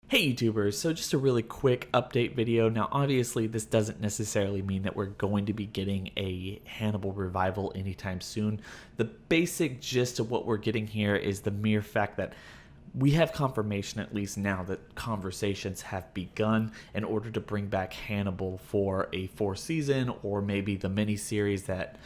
Hey YouTubers, so just a really quick update video. Now obviously this doesn't necessarily mean that we're going to be getting a Hannibal revival anytime soon. The basic gist of what we're getting here is the mere fact that we have confirmation, at least now, that conversations have begun in order to bring back Hannibal for a fourth season, or maybe the mini-series that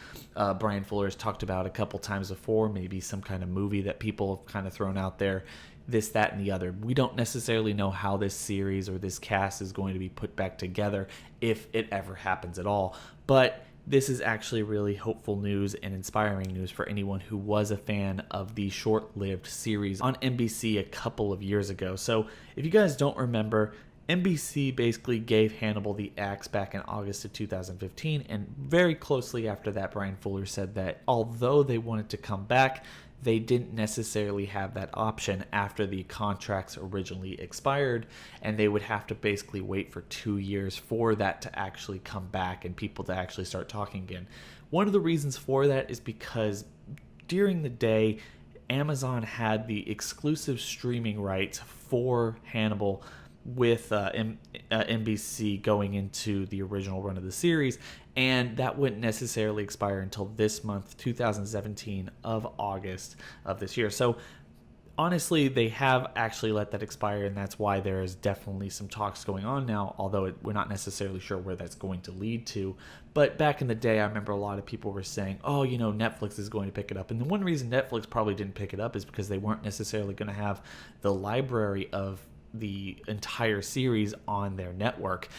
Bryan Fuller has talked about a couple times before, maybe some kind of movie that people have kind of thrown out there, this, that, and the other. We don't necessarily know how this series or this cast is going to be put back together, if it ever happens at all, but this is actually really hopeful news and inspiring news for anyone who was a fan of the short-lived series on NBC a couple of years ago. So if you guys don't remember, NBC basically gave Hannibal the axe back in August of 2015, and very closely after that, Bryan Fuller said that although they wanted to come back, they didn't necessarily have that option after the contracts originally expired, and they would have to basically wait for 2 years for that to actually come back and people to actually start talking again. One of the reasons for that is because during the day, Amazon had the exclusive streaming rights for Hannibal with NBC going into the original run of the series, and that wouldn't necessarily expire until this month, 2017 of August of this year. So honestly, they have actually let that expire, and that's why there is definitely some talks going on now, although we're not necessarily sure where that's going to lead to. But back in the day, I remember a lot of people were saying, oh, you know, Netflix is going to pick it up. And the one reason Netflix probably didn't pick it up is because they weren't necessarily going to have the library of the entire series on their network.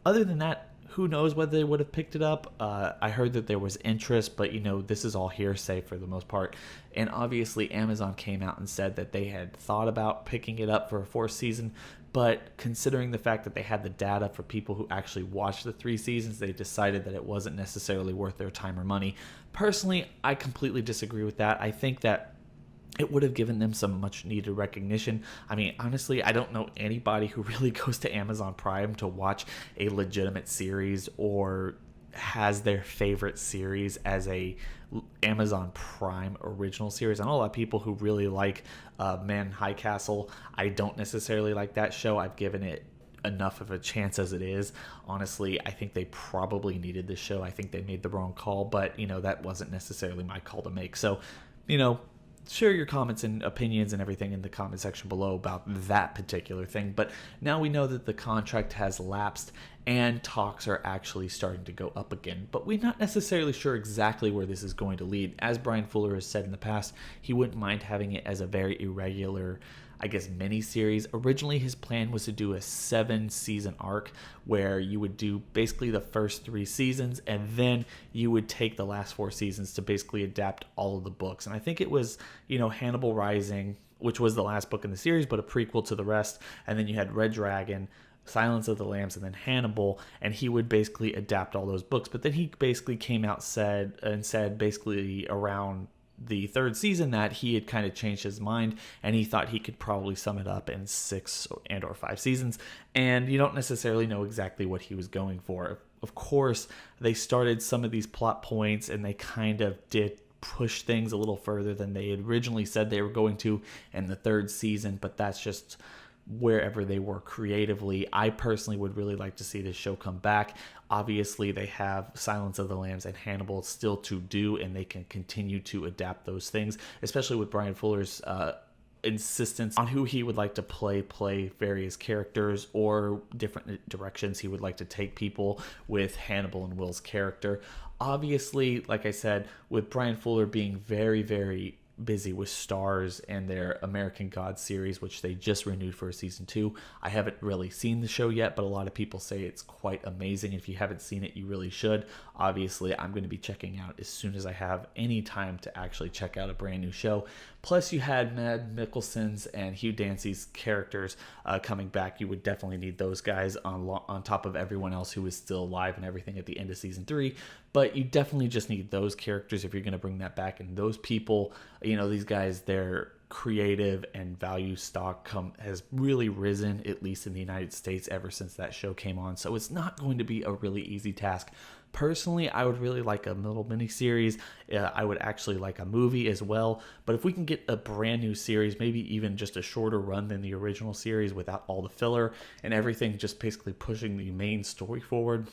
Other than that, who knows whether they would have picked it up. I heard that there was interest, but you know, this is all hearsay for the most part. And obviously Amazon came out and said that they had thought about picking it up for a fourth season, but considering the fact that they had the data for people who actually watched the 3 seasons, they decided that it wasn't necessarily worth their time or money. Personally, I completely disagree with that. I think that it would have given them some much needed recognition. I mean, honestly, I don't know anybody who really goes to Amazon Prime to watch a legitimate series or has their favorite series as a Amazon Prime original series. I know a lot of people who really like Man High Castle. I don't necessarily like that show. I've given it enough of a chance as it is. Honestly, I think they probably needed this show. I think they made the wrong call, but you know, that wasn't necessarily my call to make. So, you know, share your comments and opinions and everything in the comment section below about that particular thing. But now we know that the contract has lapsed and talks are actually starting to go up again. But we're not necessarily sure exactly where this is going to lead. As Bryan Fuller has said in the past, he wouldn't mind having it as a very irregular, I guess, mini-series. Originally, his plan was to do a 7-season arc where you would do basically the first 3 seasons, and then you would take the last 4 seasons to basically adapt all of the books. And I think it was, you know, Hannibal Rising, which was the last book in the series, but a prequel to the rest. And then you had Red Dragon, Silence of the Lambs, and then Hannibal, and he would basically adapt all those books. But then he basically came out said basically around the 3rd season that he had kind of changed his mind and he thought he could probably sum it up in 6 and or 5 seasons, and you don't necessarily know exactly what he was going for. Of course, they started some of these plot points and they kind of did push things a little further than they had originally said they were going to in the 3rd season, but that's just wherever they were creatively. I personally would really like to see this show come back. Obviously, they have Silence of the Lambs and Hannibal still to do, and they can continue to adapt those things, especially with Bryan Fuller's insistence on who he would like to play various characters or different directions he would like to take people with Hannibal and Will's character. Obviously, like I said, with Bryan Fuller being very, very busy with Stars and their American Gods series, which they just renewed for season 2. I haven't really seen the show yet, but a lot of people say it's quite amazing. If you haven't seen it, you really should. Obviously, I'm going to be checking out as soon as I have any time to actually check out a brand new show. Plus, you had Mads Mikkelsen's and Hugh Dancy's characters coming back. You would definitely need those guys on top of everyone else who is still alive and everything at the end of season 3. But you definitely just need those characters if you're going to bring that back. And those people, you know, these guys, they're creative and value stock has really risen, at least in the United States, ever since that show came on. So it's not going to be a really easy task. Personally, I would really like a little mini series. I would actually like a movie as well. But if we can get a brand new series, maybe even just a shorter run than the original series without all the filler and everything, just basically pushing the main story forward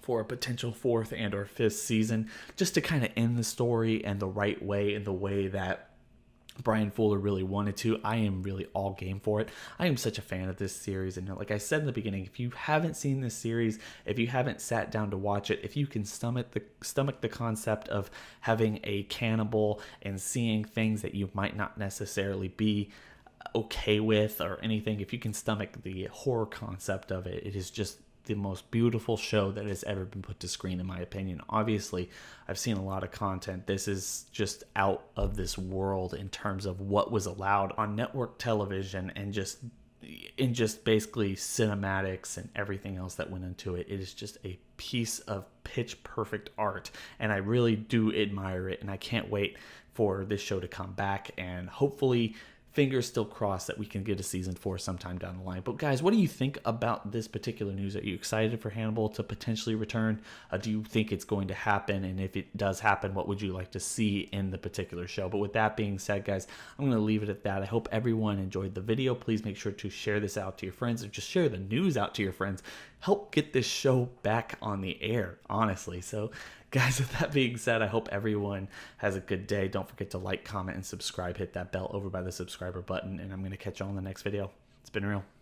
for a potential 4th and or 5th season, just to kind of end the story and the right way, in the way that Bryan Fuller really wanted to. I am really all game for it. I am such a fan of this series, and like I said in the beginning, if you haven't seen this series, if you haven't sat down to watch it, if you can stomach the concept of having a cannibal and seeing things that you might not necessarily be okay with or anything, if you can stomach the horror concept of it, it is just the most beautiful show that has ever been put to screen, in my opinion. Obviously, I've seen a lot of content. This is just out of this world in terms of what was allowed on network television, and just basically cinematics and everything else that went into it. It is just a piece of pitch perfect art, and I really do admire it, and I can't wait for this show to come back, and hopefully, fingers still crossed, that we can get a season 4 sometime down the line. But guys, what do you think about this particular news? Are you excited for Hannibal to potentially return? Do you think it's going to happen? And if it does happen, what would you like to see in the particular show? But with that being said, guys, I'm going to leave it at that. I hope everyone enjoyed the video. Please make sure to share this out to your friends, or just share the news out to your friends. Help get this show back on the air, honestly. So guys, with that being said, I hope everyone has a good day. Don't forget to like, comment, and subscribe. Hit that bell over by the subscriber button, and I'm going to catch you on the next video. It's been real.